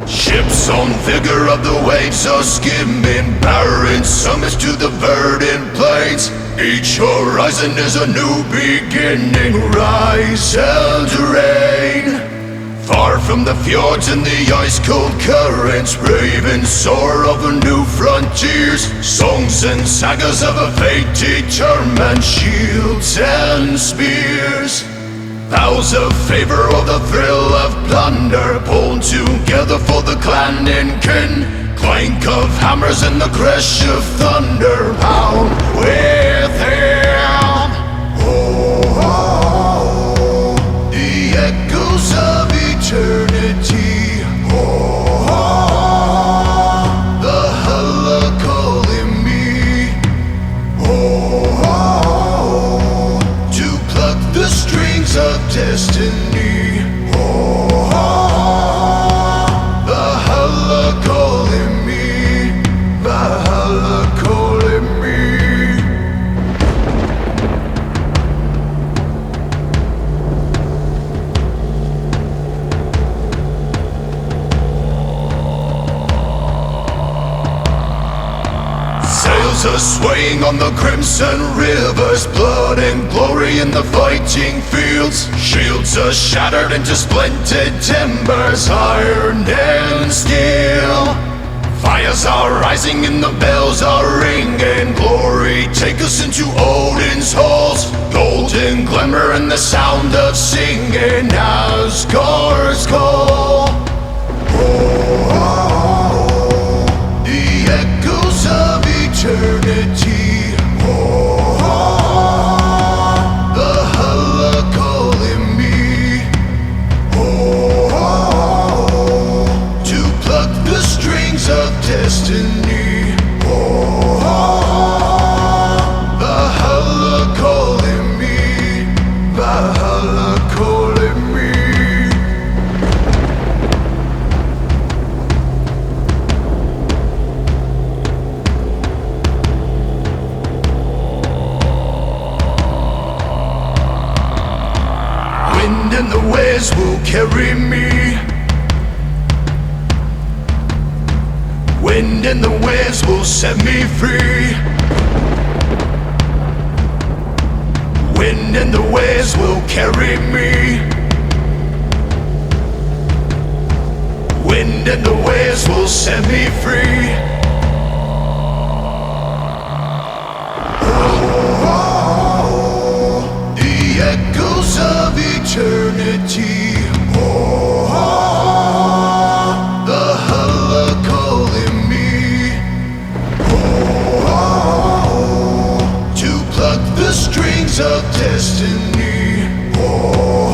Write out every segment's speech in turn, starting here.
Ships on vigor of the waves are skimming barren summits to the verdant plains. Each horizon is a new beginning, rise and rain. Far from the fjords and the ice-cold currents, brave and soar over new frontiers. Songs and sagas of a fate determined, shields and spears. Vows of favor or the thrill of plunder, pulled together for the clan and kin. Clank of hammers and the crash of thunder, pound with him. Oh, oh, oh, the echoes of eternity. Oh, oh, the holla calling me. Oh, oh, to pluck the strings of destiny. Oh, oh, the holla calling me. The holla calling me. Sails are swaying on the crimson rivers, blood and glory in the fighting fields. Shields are shattered into splintered timbers, iron and steel. Fires are rising and the bells are ringing. Glory, take us into Odin's halls. Golden glimmer and the sound of singing, Asgard's call. Oh, oh, oh, the echoes of eternity. Oh, oh, the holla calling me. Oh, oh, to pluck the strings of destiny. Oh, oh, the holla calling me. The holla calling me. Wind and the waves will carry me. Wind and the waves will set me free. Wind and the waves will carry me. Wind and the waves will set me free. Oh, the echoes of eternity. Oh, the holla calling me. Oh, to pluck the strings of destiny. Oh,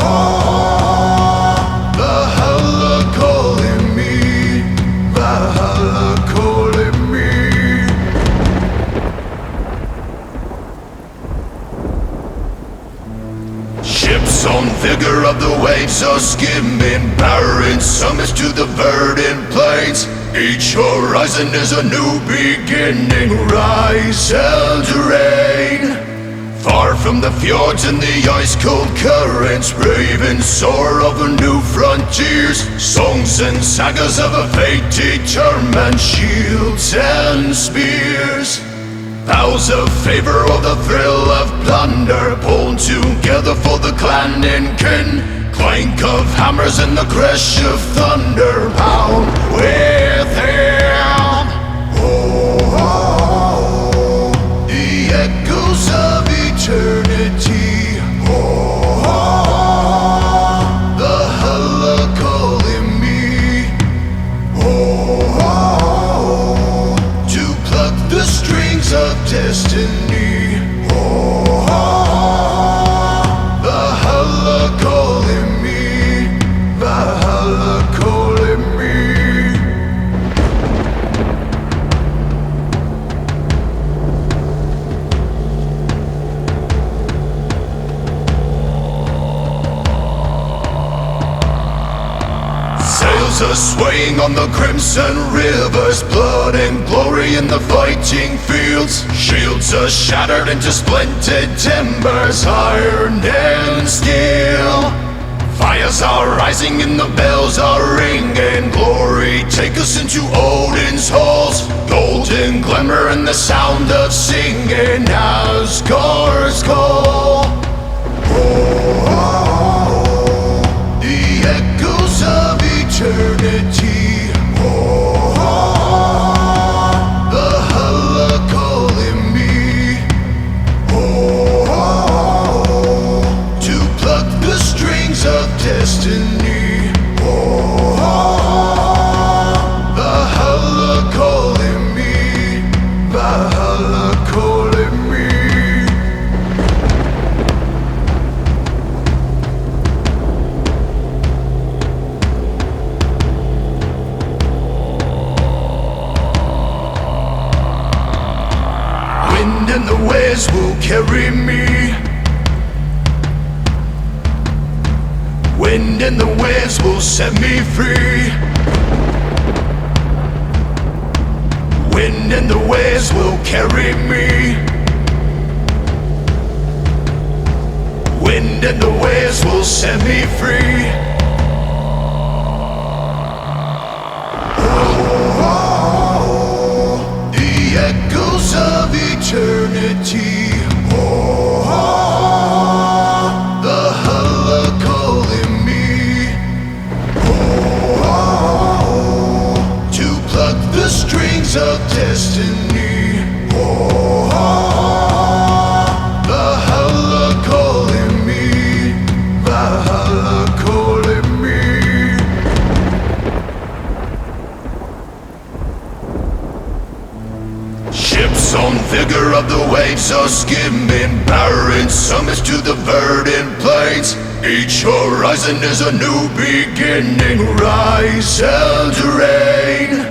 the holla calling me. The holla calling me. Ships on vigor of the waves are skimming barren summits to the verdant plains. Each horizon is a new beginning, rise and rain. Far from the fjords and the ice-cold currents, brave and soar over new frontiers. Songs and sagas of a fate determined, shields and spears. Vows of favor or the thrill of plunder, pulled together for the clan and kin. Clank of hammers and the crash of thunder, pound with him. Oh, oh, oh, the echoes of eternity. Oh, oh, the holla calling me. Oh, oh, to pluck the strings of destiny. Oh, the holla calling me. The holla calling me. Sails are swaying on the crimson rivers, blood and glory in the fighting fields. Shields are shattered into splintered timbers, iron and steel. Fires are rising and the bells are ringing. Glory, us into Odin's halls. Golden glimmer and the sound of singing Asgard's call. The echoes of eternity. The Hela calling me to pluck the strings of destiny. The Hela calling me. The Hela calling me. Wind and the waves will carry me. Wind and the waves will set me free. Wind and the waves will carry me. Wind and the waves will set me free. The echoes of eternity. The Hela calling me to pluck the strings of destiny. The Hela calling me. The Hela calling me. Ships on vigor of the waves are skimming, barren summits to the verdant plains. Each horizon is a new beginning, rise and reign.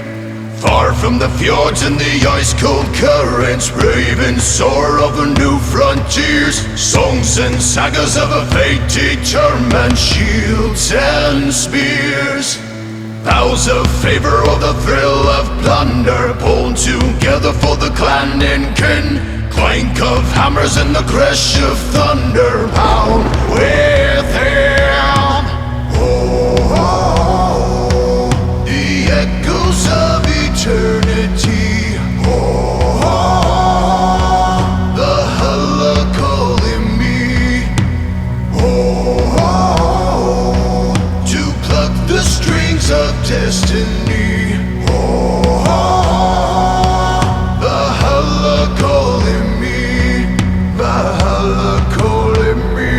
Far from the fjords and the ice-cold currents, raving soar over new frontiers. Songs and sagas of a fate determined, shields and spears. Vows of favor or the thrill of plunder, pulled together for the clan and kin. Clank of hammers and the crash of thunder, pound with him. The echoes of eternity. The Hela calling me to pluck the strings of destiny. The Hela calling me. The Hela calling me.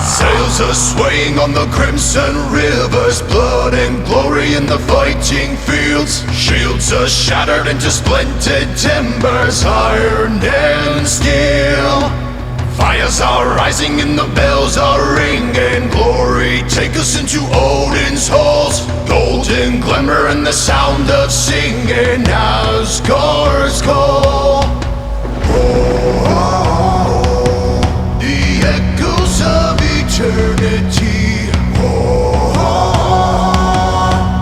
Sails are swaying on the crimson rivers, blood and glory in the fighting fields. Shields are shattered into splintered timbers, iron and steel. Fires are rising and the bells are ringing. Glory, take us into Odin's halls. Golden glimmer and the sound of singing Asgard's call. The echoes of eternity.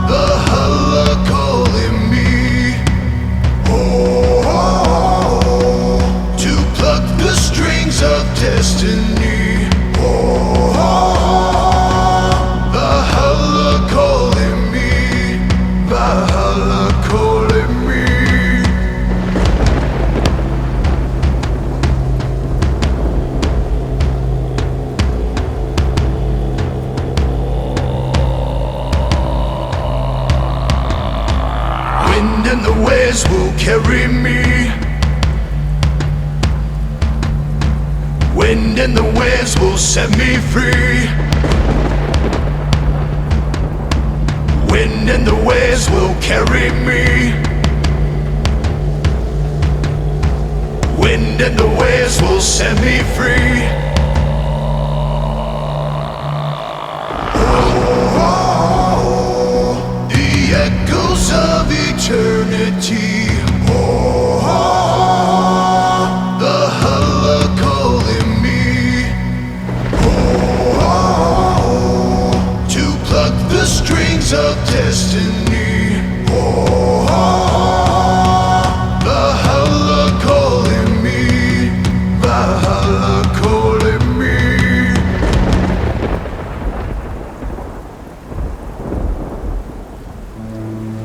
The Hela calling me to pluck the strings of destiny. The Hela calling me. The Hela calling me. Wind and the waves will carry me. Wind and the waves will set me free. Wind and the waves will carry me. Wind and the waves will set me free. The echoes of eternity. The Hela calling me to pluck the strings of destiny.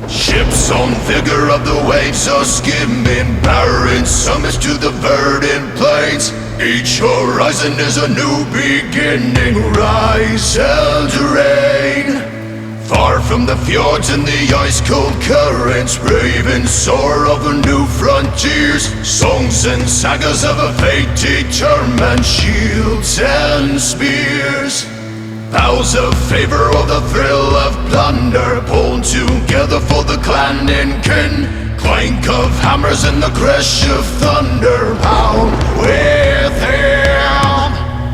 Ships on vigor of the waves are skimming, barren summits to the verdant plains. Each horizon is a new beginning, rise and rain. Far from the fjords and the ice-cold currents, brave and soar over new frontiers. Songs and sagas of a fate determined, shields and spears. Vows of favor or the thrill of plunder, pulled together for the clan and kin. Clank of hammers and the crash of thunder, pound with him.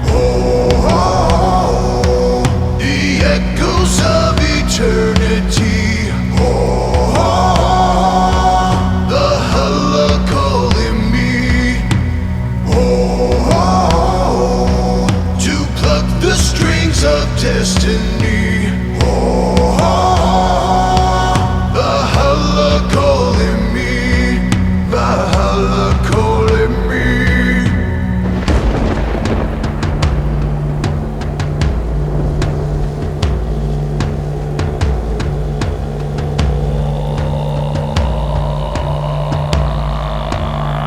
Oh, oh, oh, the echoes of eternity. Oh, oh, the holla calling me. Oh, oh, to pluck the strings of destiny. Oh, oh, the holla calling me. The holla calling me.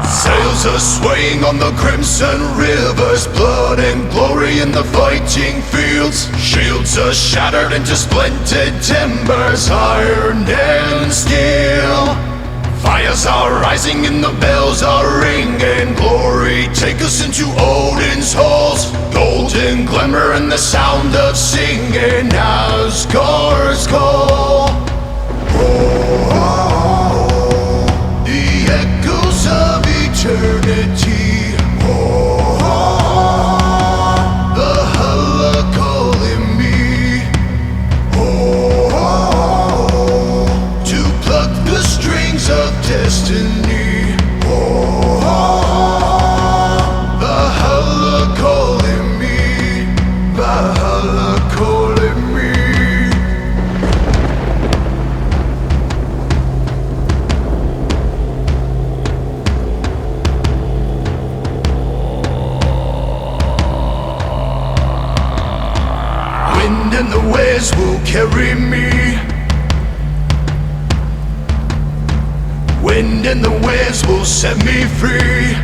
Sails are swaying on the crimson rivers, blood and glory in the fighting fields. Shields are shattered into splintered timbers, iron and steel. Fires are rising and the bells are ringing. Glory, take us into Odin's halls. Golden glimmer and the sound of singing as cars call. Oh, oh, oh, the echoes of eternity. Oh, oh, the holla calling me. Oh, oh, to pluck the strings of destiny. Oh, oh, the holla calling me. The holla calling me. Wind and the waves will carry me. Wind and the waves will set me free.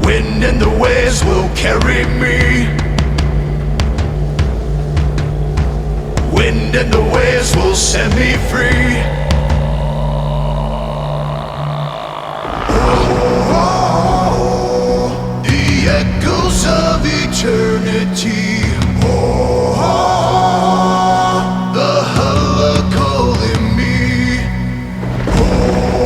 Wind and the waves will carry me. Wind and the waves will set me free. Oh, oh, oh, the echoes of eternity. Oh, oh, the holla calling me. Oh,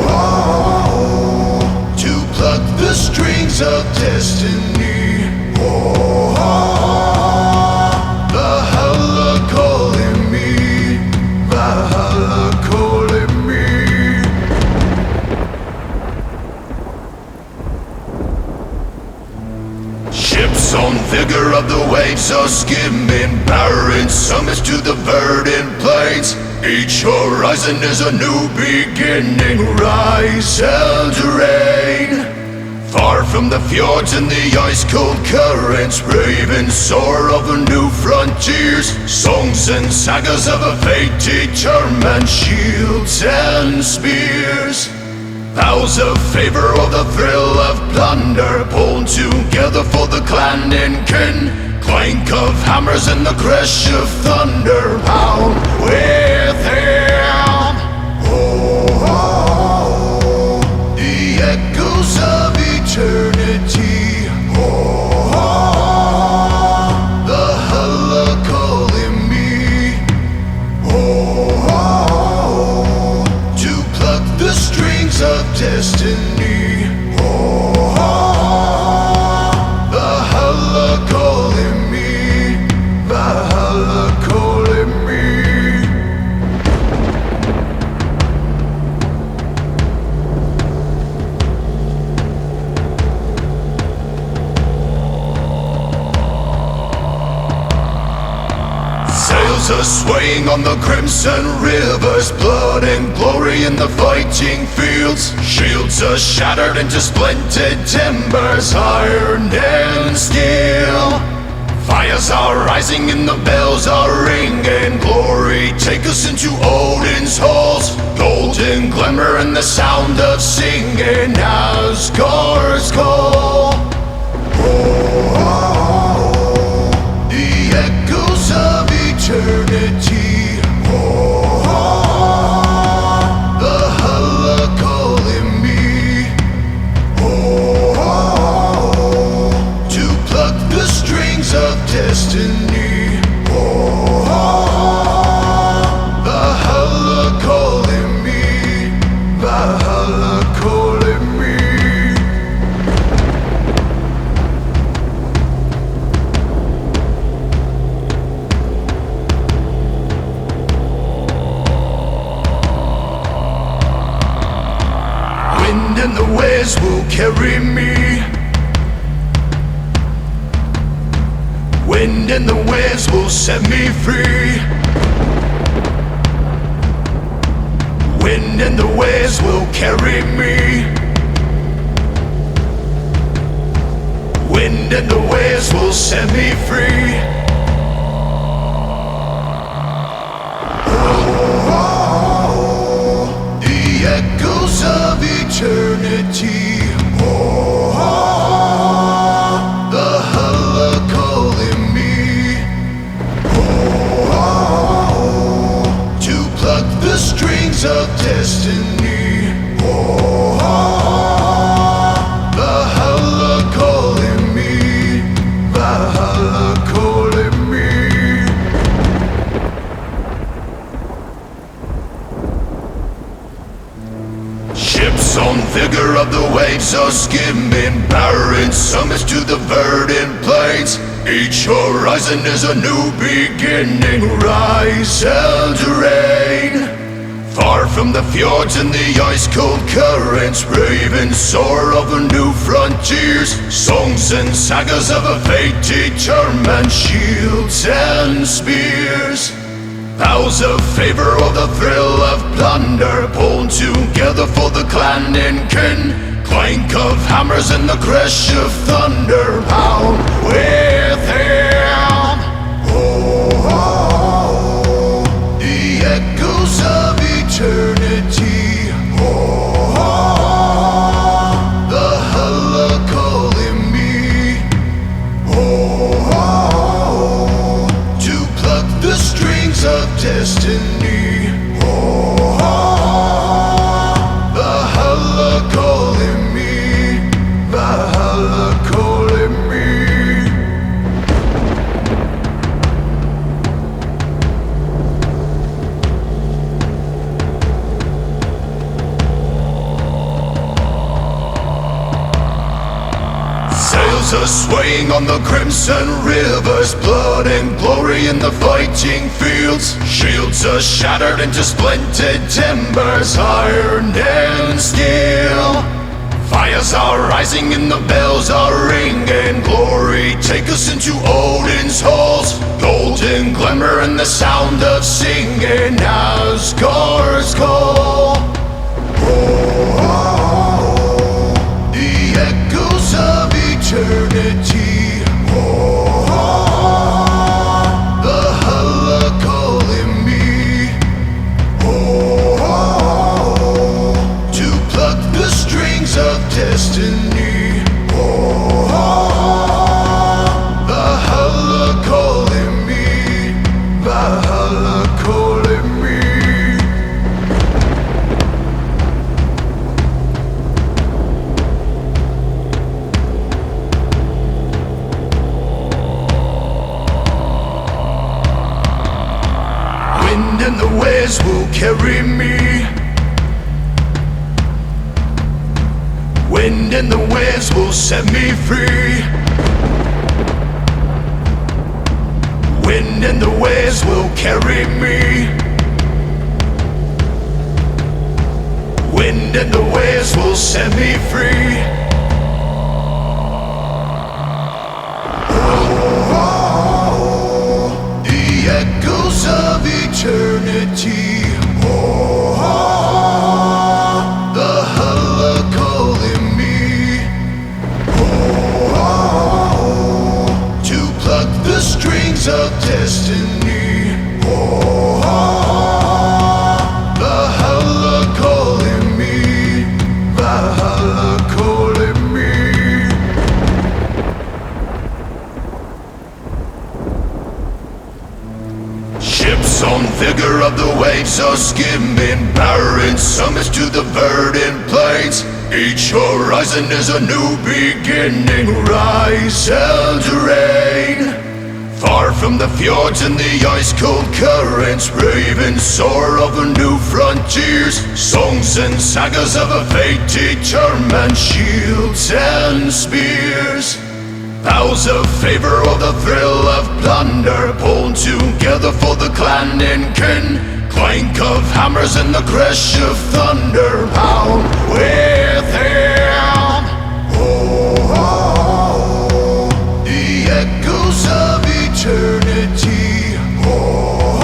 oh, to pluck the strings of destiny. Oh, oh, the holla calling me. The holla calling me. Ships on vigor of the waves are skimming, barren summits to the verdant plains. Each horizon is a new beginning, rise and rain. Far from the fjords and the ice-cold currents, brave and soar over new frontiers. Songs and sagas of a fate determined, shields and spears. Vows of favor or the thrill of plunder, pulled together for the clan and kin. Clank of hammers and the crash of thunder, pound with him. Oh, oh, oh, the echoes of eternity. Oh, oh, the holla calling me. Oh, oh, to pluck the strings of destiny. Oh, oh, the holla calling me. The holla calling me. Sails are swaying on the crimson rivers, blood and glory in the fighting fields. Shields are shattered into splintered timbers, iron and steel. Fires are rising and the bells are ringing. Glory, take us into Odin's halls. Golden glimmer and the sound of singing. Asgard's call. The echoes of eternity. The Halla calling me. To pluck the strings of destiny. The Halla calling me. The Halla calling me. Wind and the waves will carry me. Wind and the waves will set me free. Wind and the waves will carry me. Wind and the waves will set me free. The echoes of eternity. The Halla calling me. To pluck the strings of destiny. The Halla calling me. The Halla calling me. Ships on vigor of the waves are skimming, barren summits to the verdant plains. Each horizon is a new beginning. Rise and reign. Far from the fjords and the ice-cold currents, raving soar over new frontiers. Songs and sagas of a fate determined, shields and spears. Vows of favor or the thrill of plunder, pulled together for the clan and kin. Clank of hammers and the crash of thunder, pound with him. The echoes of eternity. The Halla calling me. To pluck the strings of destiny. The Halla calling me. The Halla calling me. Sails are swaying on the crimson rivers, blood and glory in the fighting fields. Shields are shattered into splintered timbers, iron and steel. Fires are rising and the bells are ringing. Glory, take us into Odin's halls. Golden glimmer and the sound of singing. Asgard's call. The echoes of eternity. The Halla calling me. To pluck the strings of destiny. The Halla calling me. The Halla calling me. Wind and the waves will carry me. Wind and the waves will set me free. Wind and the waves will carry me. Wind and the waves will set me free. The echoes of eternity. The Halla calling me. To pluck the waves are skimming, barren summits to the verdant plains. Each horizon is a new beginning, rise and rain. Far from the fjords and the ice-cold currents, brave and soar over new frontiers. Songs and sagas of a fate determined, shields and spears. Vows of favor or the thrill of plunder, pulled together for the clan and kin. Clank of hammers and the crash of thunder, pound within. Oh, the echoes of eternity. Oh,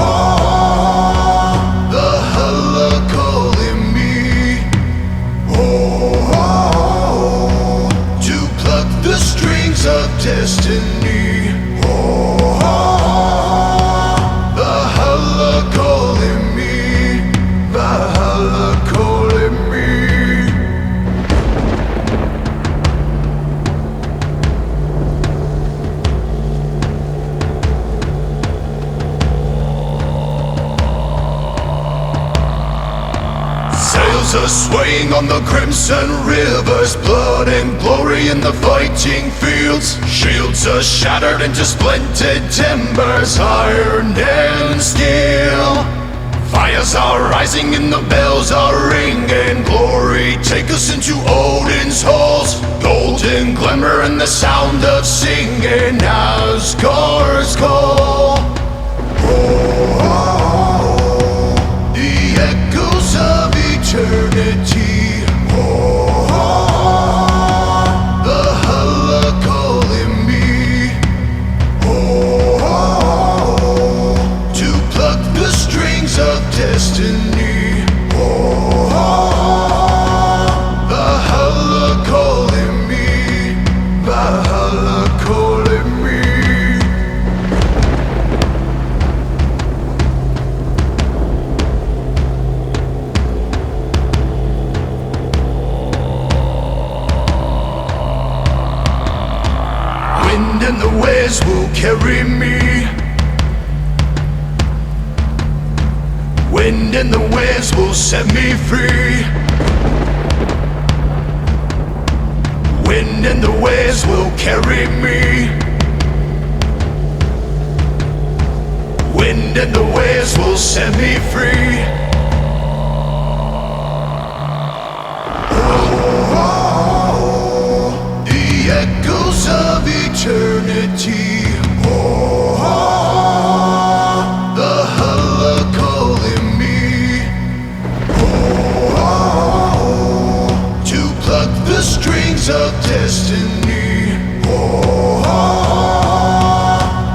the holla calling me. Oh, to pluck the strings of destiny. Oh, the holla calling me. The holla calling me. Sails are swaying on the crimson rivers, blood and glory in the fighting fields. Shields are shattered into splintered timbers, iron and steel. Fires are rising and the bells are ringing. Glory, take us into Odin's halls. Golden glimmer and the sound of singing, Asgard's call. Oh, the echoes of eternity. Oh, the holla calling me. Oh, to pluck the strings of destiny. Oh, the holla calling me. The holla calling me. Wind and the waves will carry me. Wind and the waves will set me free. Wind and the waves will carry me. Wind and the waves will set me free. Oh, the echoes of eternity. Oh, the holla calling me. Oh, to pluck the strings of destiny. Oh,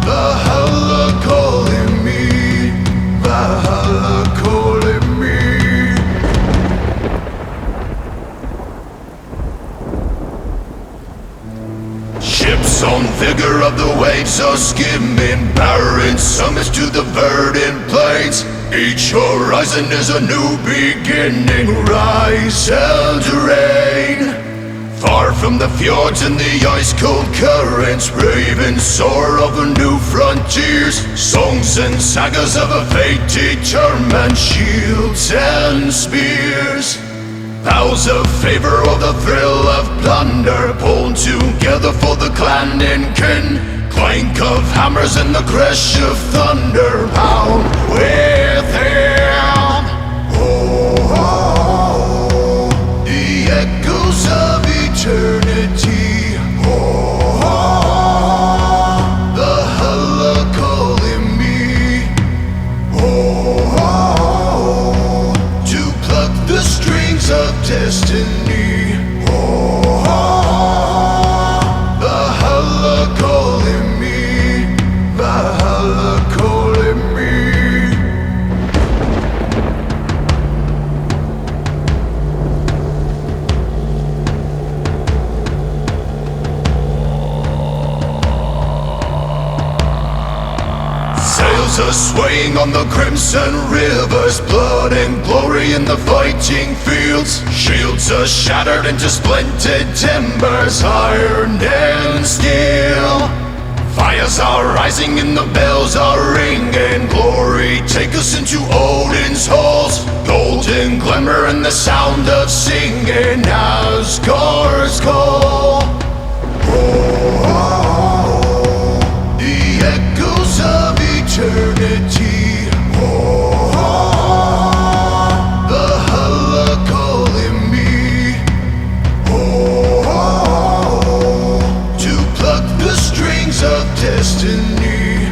the holla calling me. The holla calling me. Ships on vigor of the waves are skimming, barren summits to the verdant plains. Each horizon is a new beginning, rise and rain. Far from the fjords and the ice-cold currents, brave and soar over new frontiers. Songs and sagas of a fate determined, shields and spears. Vows of favor or the thrill of plunder, pulled together for the clan and kin. Clank of hammers and the crash of thunder, pound within. Oh, the echoes of eternity. Oh, the holla calling me. Oh, to pluck the strings of destiny. Oh, the holla calling me. The holla calling me. Sails are swaying on the crimson rivers, blood and glory in the fighting fields. Shields are shattered into splintered timbers, iron and steel. Fires are rising and the bells are ringing. Glory, take us into Odin's halls. Golden glimmer and the sound of singing. Asgard's call. The echoes of eternity. The holla calling me to pluck the strings of destiny.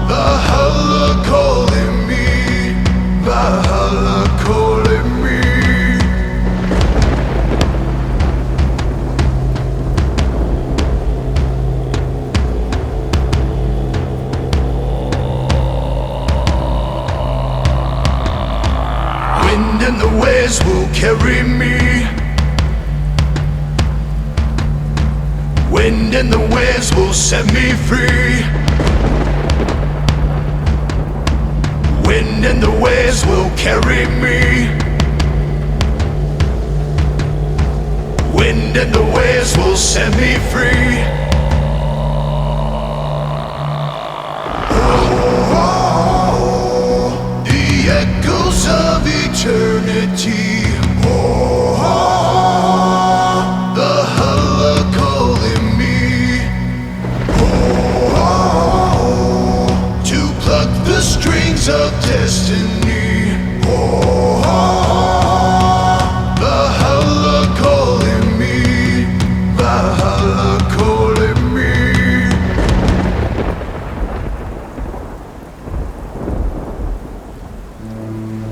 The holla calling me. The holla calling me. Wind and the waves will carry me. Wind and the waves will set me free. Wind and the waves will carry me. Wind and the waves will set me free. The echoes of eternity. The holla calling me to pluck the strings of destiny. The holla calling me. The holla calling me.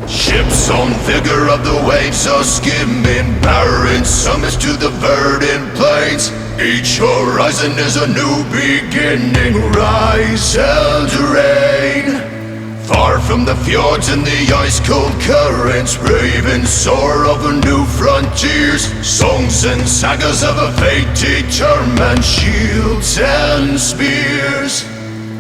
Ships on vigor of the waves are skimming, barren summits to the verdant plains. Each horizon is a new beginning. Rise and reign. Far from the fjords and the ice-cold currents, ravens soar over new frontiers. Songs and sagas of a fate determined, shields and spears.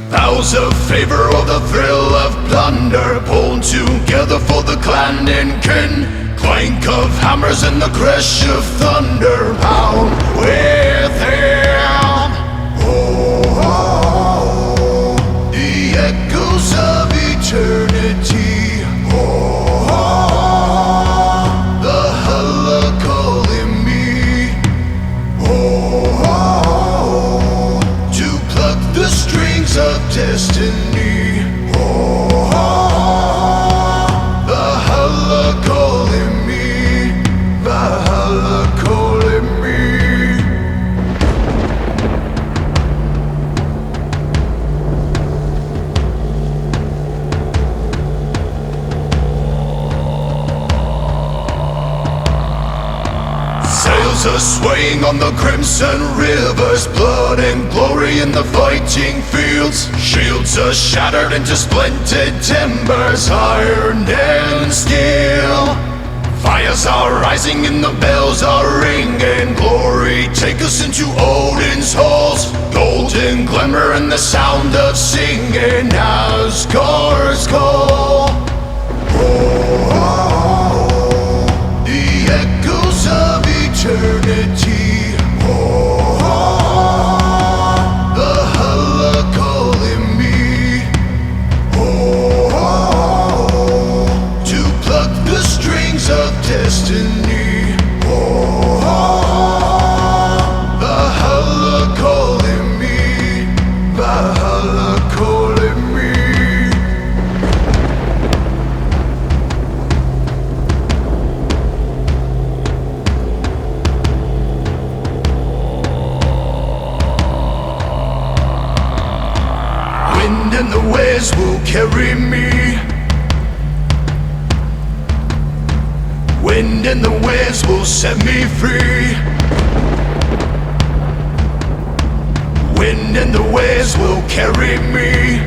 Vows of favor or the thrill of plunder, pulled together for the clan and kin. Clank of hammers and the crash of thunder, bound with him. The echoes of eternity. The holla calling me to pluck the strings of destiny. The holla calling me. The holla calling me. Sails are swaying on the crimson rivers, blood and glory in the fighting fields. Shields are shattered into splintered timbers, iron and steel. Fires are rising and the bells are ringing. Glory, take us into Odin's halls. Golden glimmer and the sound of singing. Asgard's call. The echoes of eternity. The holla calling me to pluck the strings of destiny. The holla calling me. The holla calling me. Wind and the waves will carry me. Wind and the waves will set me free. Wind and the waves will carry me.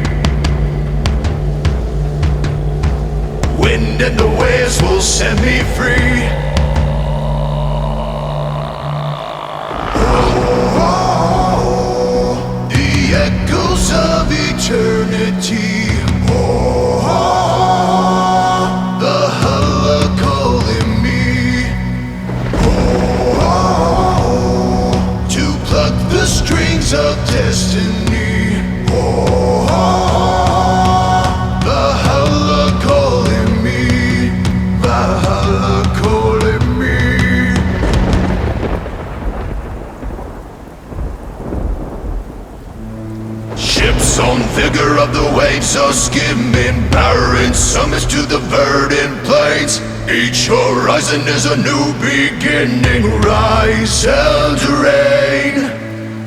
Wind and the waves will set me free. The echoes of eternity. The holla calling me to pluck the waves are skimming, barren summits to the verdant plains. Each horizon is a new beginning, rise and rain.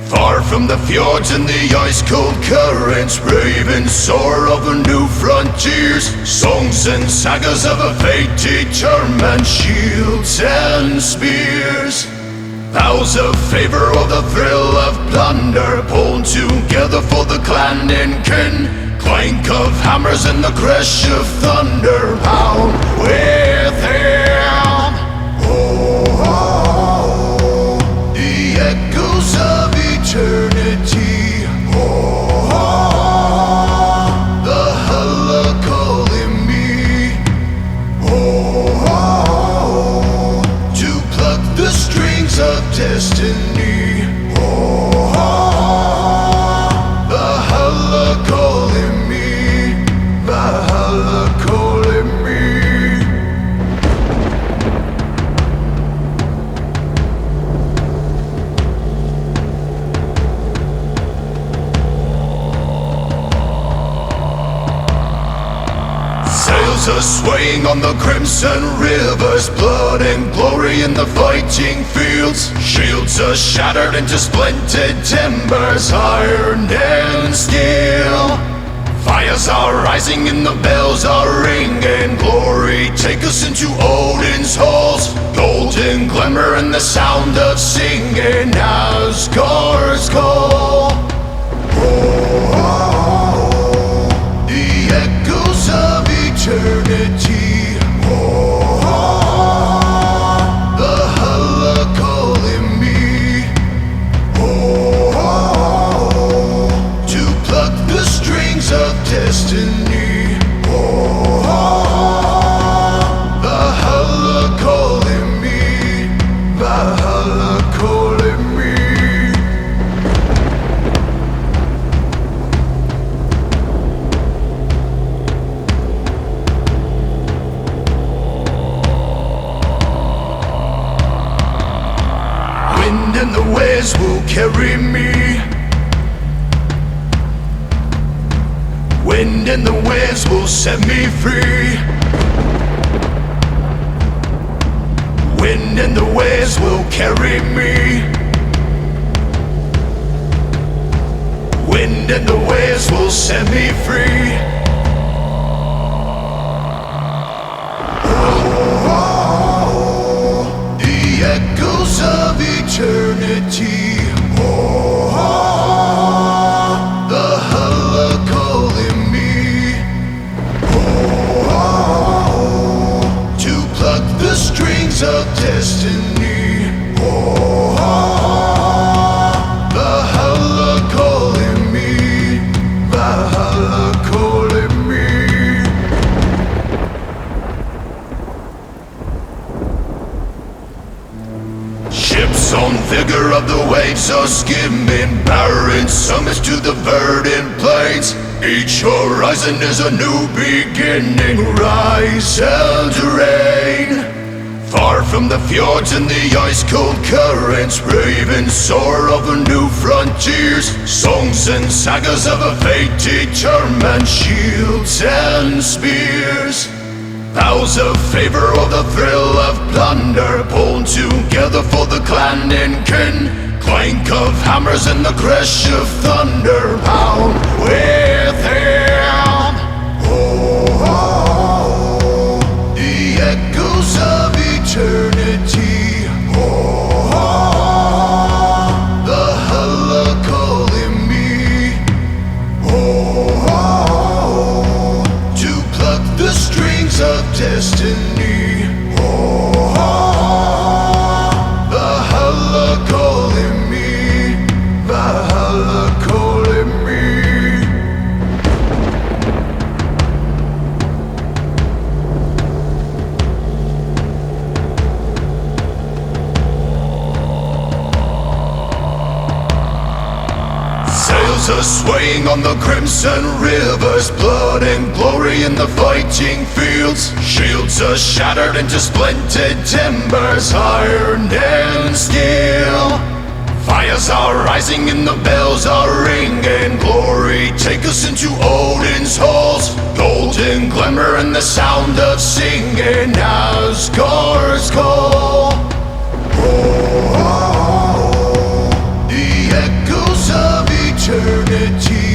Far from the fjords and the ice-cold currents, brave and soar over new frontiers. Songs and sagas of a fate determined, shields and spears. Vows of favor or the thrill of plunder, pulled together for the clan and kin. Clank of hammers and the crash of thunder, pound with him. Oh, oh, oh, the echoes of eternity. Oh, oh, the holla calling me. Oh, oh, to pluck the strings of destiny. Oh, oh, the holla calling me. The holla calling me. Sails are swaying on the crimson rivers, blood and glory in the fighting fields. Shields are shattered into splintered timbers, iron and steel. Fires are rising and the bells are ringing. Glory, take us into Odin's halls. Golden glimmer and the sound of singing, Asgard's call. Oh, oh, oh, the echoes of eternity. Oh, oh, the holla calling me. Oh, oh, to pluck the strings of destiny. Oh, oh, the holla calling me. The holla calling me. Wind and the waves will carry me. Wind and the waves will set me free. Wind and the waves will carry me. Wind and the waves will set me free. Oh, oh, oh, the echoes of eternity. Oh, oh, the holla calling me. Oh, oh, to pluck the strings of destiny. Oh, oh, the holla calling me. The holla calling me. Ships on vigor of the waves are skimming, barren summits to the verdant plains. Each horizon is a new beginning, rise and rain. Far from the fjords and the ice-cold currents, brave and soar over new frontiers. Songs and sagas of a fate determined, shields and spears. Vows of favor or the thrill of plunder, pulled together for the clan and kin. Clank of hammers and the crash of thunder, pound with him. Oh, oh, oh, the echoes of eternity. Oh, oh, the holla calling me. Oh, oh, to pluck the strings of destiny. Oh, oh, the holla calling me. The holla calling me. Sails are swaying on the crimson rivers, blood and glory in the fighting fields. Shields are shattered into splintered timbers, iron and steel. Fires are rising and the bells are ringing. Glory, take us into Odin's halls. Golden glimmer and the sound of singing. Asgard's call. Oh, the echoes of eternity.